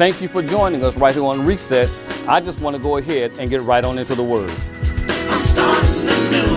Thank you for joining us right here on Reset. I just want to go ahead and get right on into the Word. I'm starting anew.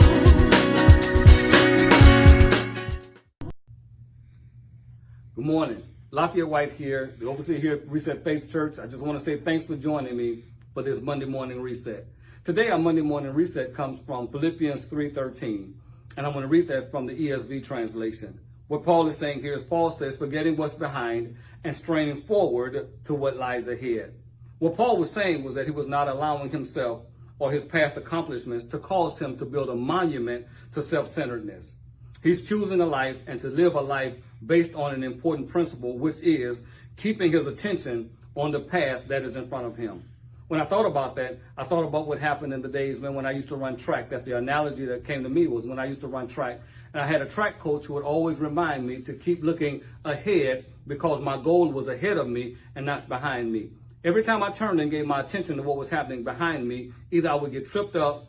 Good morning. Lafayette White here, the overseer here at Reset Faith Church. I just want to say thanks for joining me for this Monday morning reset. Today, our Monday morning reset comes from Philippians 3:13, and I'm going to read that from the ESV translation. What Paul is saying here is Paul says, forgetting what's behind and straining forward to what lies ahead. What Paul was saying was that he was not allowing himself or his past accomplishments to cause him to build a monument to self-centeredness. He's choosing a life and to live a life based on an important principle, which is keeping his attention on the path that is in front of him. When I thought about that, I thought about what happened in the days when I used to run track. That's the analogy that came to me, was when I used to run track. And I had a track coach who would always remind me to keep looking ahead because my goal was ahead of me and not behind me. Every time I turned and gave my attention to what was happening behind me, either I would get tripped up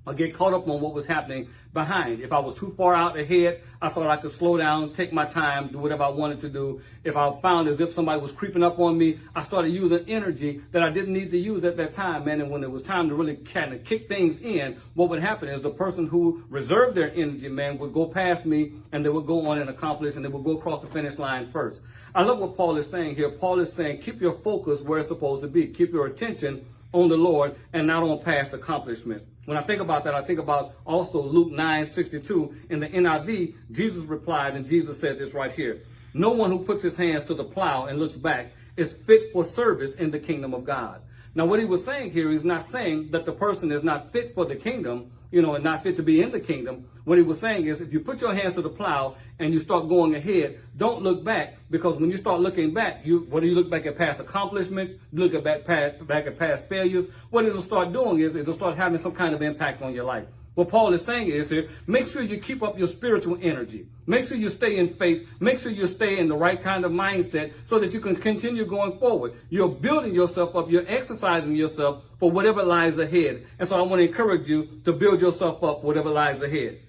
or get caught up on what was happening behind. If I was too far out ahead, I thought I could slow down, take my time, do whatever I wanted to do. If I found as if somebody was creeping up on me, I started using energy that I didn't need to use at that time, man. And when it was time to really kind of kick things in, what would happen is the person who reserved their energy, man, would go past me and they would go on and accomplish and they would go across the finish line first. I love what Paul is saying here. Paul is saying, keep your focus where it's supposed to be. Keep your attention on the Lord and not on past accomplishments. When I think about that, I think about also Luke 9:62 in the NIV. Jesus replied, and Jesus said this right here: no one who puts his hands to the plow and looks back is fit for service in the kingdom of God. Now, what he was saying here, he's not saying that the person is not fit for the kingdom, and not fit to be in the kingdom. What he was saying is, if you put your hands to the plow and you start going ahead, don't look back, because when you start looking back, whether you look back at past accomplishments, look at back at past failures, what it'll start doing is it'll start having some kind of impact on your life. What Paul is saying is here, make sure you keep up your spiritual energy. Make sure you stay in faith. Make sure you stay in the right kind of mindset so that you can continue going forward. You're building yourself up. You're exercising yourself for whatever lies ahead. And so I want to encourage you to build yourself up for whatever lies ahead.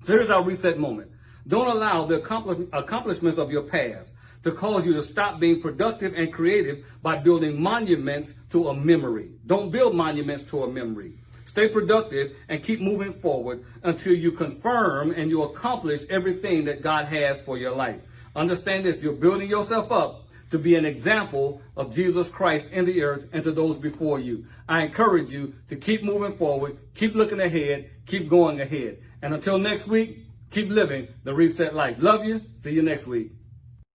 So here's our reset moment. Don't allow the accomplishments of your past to cause you to stop being productive and creative by building monuments to a memory. Don't build monuments to a memory. Stay productive and keep moving forward until you confirm and you accomplish everything that God has for your life. Understand this, you're building yourself up to be an example of Jesus Christ in the earth and to those before you. I encourage you to keep moving forward, keep looking ahead, keep going ahead. And until next week, keep living the reset life. Love you. See you next week.